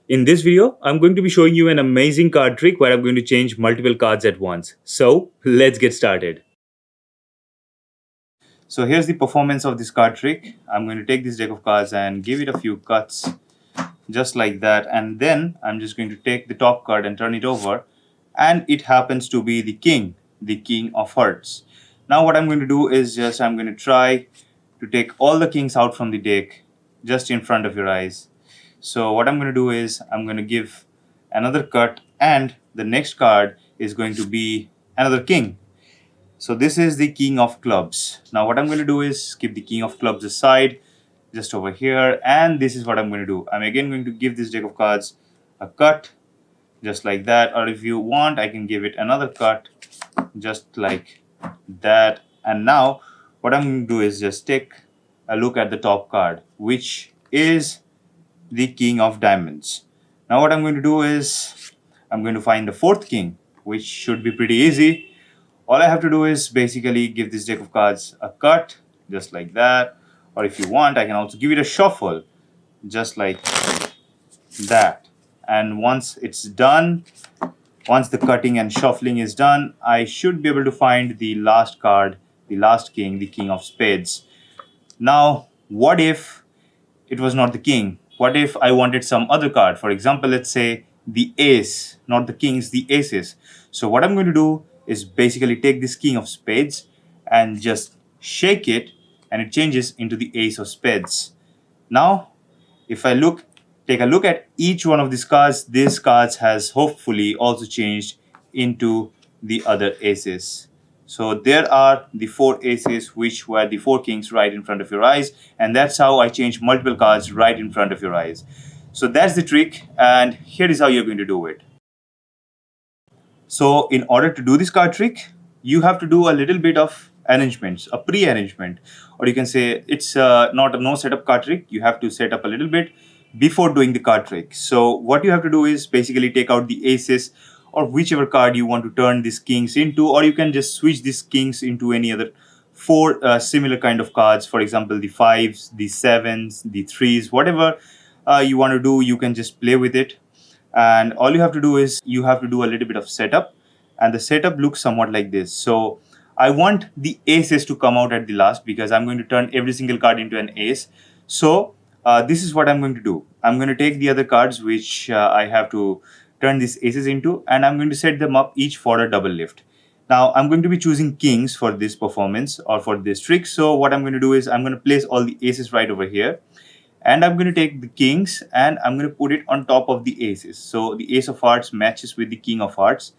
In this video, I'm going to be showing you an amazing card trick where I'm going to change multiple cards at once. So let's get started. So here's the performance of this card trick. I'm going to take this deck of cards and give it a few cuts just like that, and then I'm just going to take the top card and turn it over, and it happens to be the king of hearts. Now what I'm going to do is I'm going to try to take all the kings out from the deck just in front of your eyes. So what I'm going to do is I'm going to give another cut, and the next card is going to be another king. So this is the king of clubs. Now what I'm going to do is keep the king of clubs aside just over here, and this is what I'm going to do. I'm again going to give this deck of cards a cut just like that, or if you want I can give it another cut just like that. And now what I'm going to do is just take a look at the top card, which is the king of diamonds. Now what I'm going to do is I'm going to find the fourth king, which should be pretty easy. All I have to do is basically give this deck of cards a cut just like that, or if you want I can also give it a shuffle just like that. And once it's done, once the cutting and shuffling is done, I should be able to find the last card, the last king, the king of spades. Now what if it was not the king? What if I wanted some other card? For example, let's say the ace, not the kings, the aces. So what I'm going to do is basically take this king of spades and just shake it, and it changes into the ace of spades. Now if I take a look at each one of these cards has hopefully also changed into the other aces. So there are the four aces, which were the four kings right in front of your eyes, and that's how I change multiple cards right in front of your eyes. So that's the trick, and here is how you're going to do it. So in order to do this card trick, you have to do a little bit of arrangements, a pre-arrangement, or you can say it's not a no setup card trick. You have to set up a little bit before doing the card trick. So what you have to do is basically take out the aces or whichever card you want to turn these kings into, or you can just switch these kings into any other four similar kind of cards. For example, the fives, the sevens, the threes, whatever you want to do, you can just play with it. And all you have to do is you have to do a little bit of setup, and the setup looks somewhat like this. So I want the aces to come out at the last because I'm going to turn every single card into an ace. So this is what I'm going to do. I'm going to take the other cards which I have to turn these aces into, and I'm going to set them up each for a double lift. Now I'm going to be choosing kings for this performance or for this trick. So what I'm going to do is I'm going to place all the aces right over here, and I'm going to take the kings and I'm going to put it on top of the aces. So the ace of hearts matches with the king of hearts,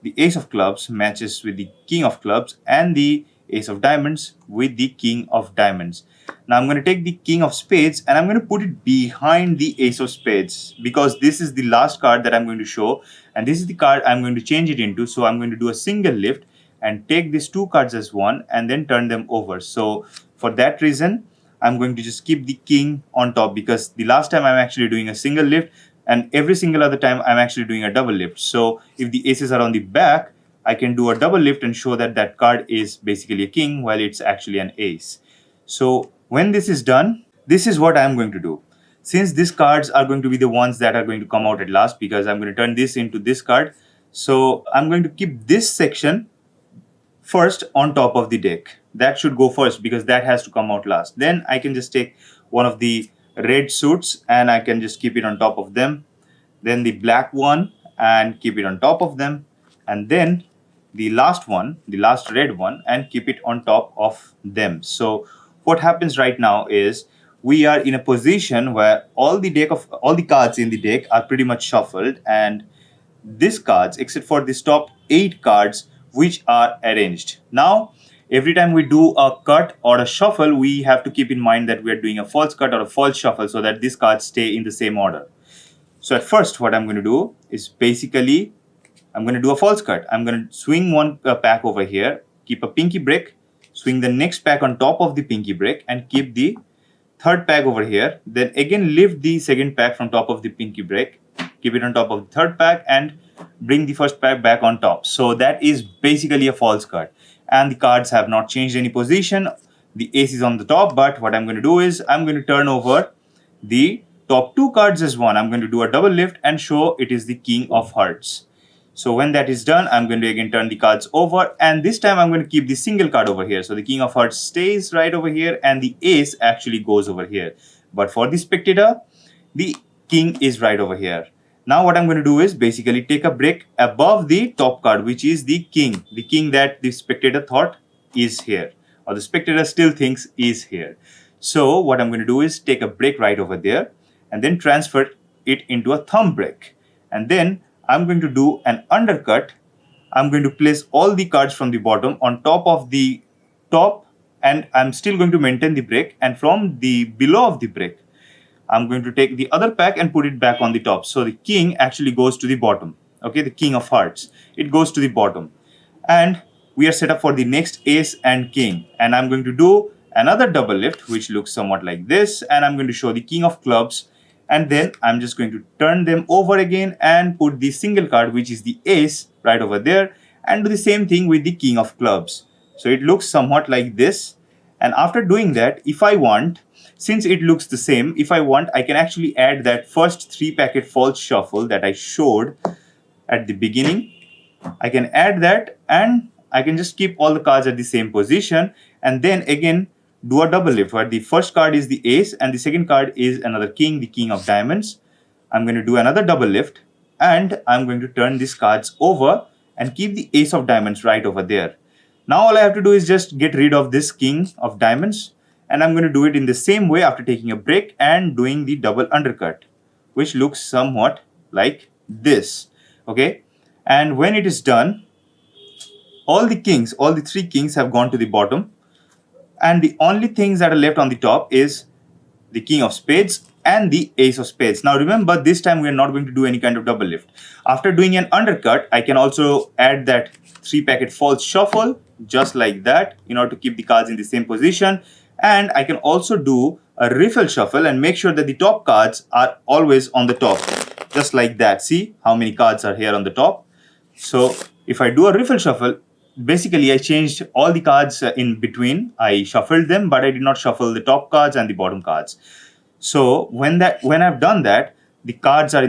the ace of clubs matches with the king of clubs, and the ace of diamonds with the king of diamonds. Now I'm going to take the king of spades and I'm going to put it behind the ace of spades because this is the last card that I'm going to show, and this is the card I'm going to change it into. So I'm going to do a single lift and take these two cards as one and then turn them over. So for that reason I'm going to just keep the king on top because the last time I'm actually doing a single lift, and every single other time I'm actually doing a double lift. So if the aces are on the back, I can do a double lift and show that that card is basically a king while it's actually an ace. So when this is done, this is what I'm going to do. Since these cards are going to be the ones that are going to come out at last because I'm going to turn this into this card, so I'm going to keep this section first on top of the deck. That should go first because that has to come out last. Then I can just take one of the red suits and I can just keep it on top of them. Then the black one and keep it on top of them. And then the last one, the last red one, and keep it on top of them. So what happens right now is we are in a position where all the cards in the deck are pretty much shuffled, and these cards, except for these top 8 cards, which are arranged. Now, every time we do a cut or a shuffle, we have to keep in mind that we are doing a false cut or a false shuffle so that these cards stay in the same order. So at first, what I'm going to do is basically, I'm going to do a false cut. I'm going to swing one pack over here, keep a pinky break, swing the next pack on top of the pinky break, and keep the third pack over here. Then again lift the second pack from top of the pinky break, keep it on top of the third pack, and bring the first pack back on top. So that is basically a false cut, and the cards have not changed any position. The ace is on the top, but what I'm going to do is I'm going to turn over the top two cards as one, I'm going to do a double lift and show it is the king of hearts. So when that is done, I'm going to again turn the cards over, and this time I'm going to keep the single card over here. So the king of hearts stays right over here and the ace actually goes over here. But for the spectator, the king is right over here. Now what I'm going to do is basically take a brick above the top card, which is the king that the spectator thought is here, or the spectator still thinks is here. So what I'm going to do is take a brick right over there and then transfer it into a thumb brick. And then I'm going to do an undercut. I'm going to place all the cards from the bottom on top of the top, and I'm still going to maintain the brick, and from the below of the brick I'm going to take the other pack and put it back on the top. So the king actually goes to the bottom. Okay, the king of hearts, it goes to the bottom. And we are set up for the next ace and king. And I'm going to do another double lift, which looks somewhat like this. And I'm going to show the king of clubs. And then I'm just going to turn them over again and put the single card, which is the ace, right over there. And do the same thing with the king of clubs. So it looks somewhat like this. And after doing that, if I want, since it looks the same, if I want, I can actually add that first 3-packet false shuffle that I showed at the beginning. I can add that and I can just keep all the cards at the same position and then again do a double lift where the first card is the ace and the second card is another king, the king of diamonds. I'm going to do another double lift and I'm going to turn these cards over and keep the ace of diamonds right over there. Now all I have to do is just get rid of this king of diamonds, and I'm going to do it in the same way after taking a break and doing the double undercut, which looks somewhat like this. Okay, and when it is done, all the 3 kings have gone to the bottom, and the only things that are left on the top is the king of spades and the ace of spades. Now remember, this time we are not going to do any kind of double lift. After doing an undercut, I can also add that 3-packet false shuffle just like that in order to keep the cards in the same position. And I can also do a riffle shuffle and make sure that the top cards are always on the top, just like that. See how many cards are here on the top. So if I do a riffle shuffle, basically I changed all the cards in between. I shuffled them, but I did not shuffle the top cards and the bottom cards. So when I've done that, the cards are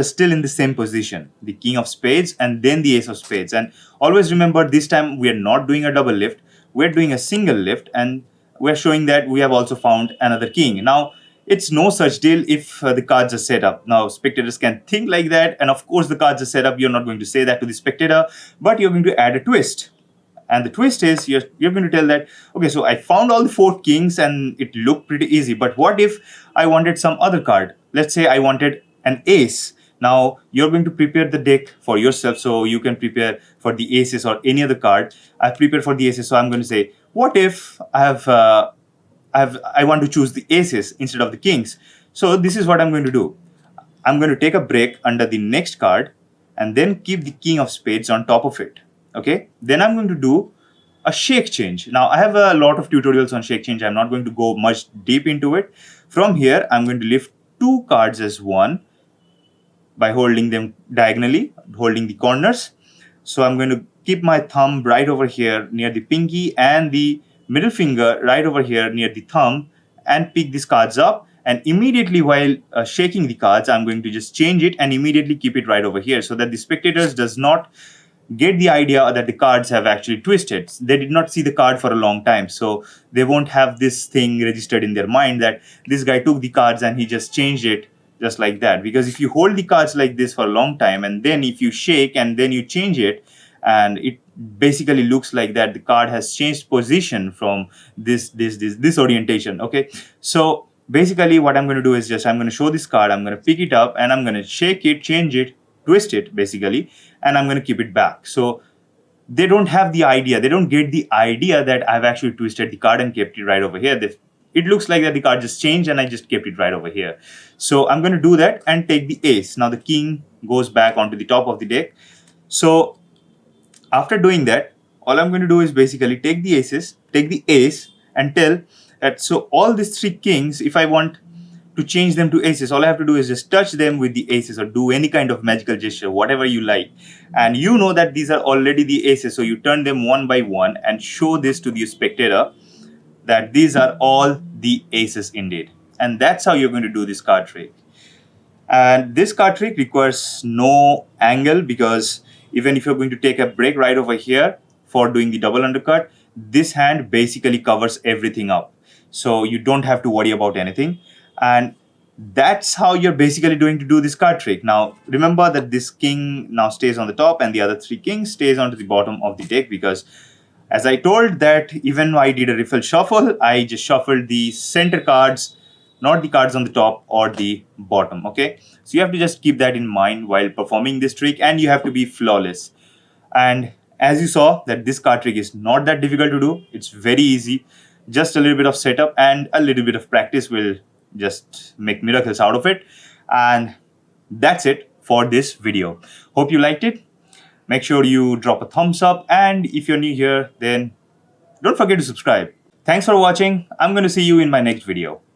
still in the same position, the king of spades and then the ace of spades. And always remember, this time we are not doing a double lift, we're doing a single lift, and we're showing that we have also found another king. Now it's no such deal if the cards are set up. Now spectators can think like that, and of course the cards are set up. You're not going to say that to the spectator, but you're going to add a twist. And the twist is you're going to tell that, okay, so I found all the 4 kings and it looked pretty easy, but what if I wanted some other card? Let's say I wanted an ace. Now you're going to prepare the deck for yourself, so you can prepare for the aces or any other card. I've prepared for the aces, so I'm going to say, what if I want to choose the aces instead of the kings? So this is what I'm going to do. I'm going to take a break under the next card and then keep the king of spades on top of it. Okay, then I'm going to do a shake change. Now I have a lot of tutorials on shake change. I'm not going to go much deep into it. From here, I'm going to lift 2 cards as one by holding them diagonally, holding the corners. So I'm going to keep my thumb right over here near the pinky and the middle finger right over here near the thumb and pick these cards up. And immediately while shaking the cards, I'm going to just change it and immediately keep it right over here so that the spectators does not get the idea that the cards have actually twisted. They did not see the card for a long time, so they won't have this thing registered in their mind that this guy took the cards and he just changed it just like that. Because if you hold the cards like this for a long time and then if you shake and then you change it, and it basically looks like that the card has changed position from this orientation. Okay, so basically what I'm going to do is just I'm going to show this card, I'm going to pick it up and I'm going to shake it, change it, twist it basically, and I'm going to keep it back. So they don't have the idea, they don't get the idea that I've actually twisted the card and kept it right over here. It looks like that the card just changed and I just kept it right over here. So I'm going to do that and take the ace. Now the king goes back onto the top of the deck. So after doing that, all I'm going to do is basically take the ace and tell that, so all these 3 kings, if I want to change them to aces, all I have to do is just touch them with the aces or do any kind of magical gesture, whatever you like. And you know that these are already the aces, so you turn them one by one and show this to the spectator that these are all the aces indeed. And that's how you're going to do this card trick. And this card trick requires no angle, because even if you're going to take a break right over here for doing the double undercut, this hand basically covers everything up. So you don't have to worry about anything. And that's how you're basically going to do this card trick. Now, remember that this king now stays on the top and the other three kings stays onto the bottom of the deck, because as I told that even I did a riffle shuffle, I just shuffled the center cards, not the cards on the top or the bottom. Okay, so you have to just keep that in mind while performing this trick, and you have to be flawless. And as you saw that this card trick is not that difficult to do. It's very easy. Just a little bit of setup and a little bit of practice will just make miracles out of it. And that's it for this video. Hope you liked it. Make sure you drop a thumbs up, and if you're new here, then don't forget to subscribe. Thanks for watching. I'm going to see you in my next video.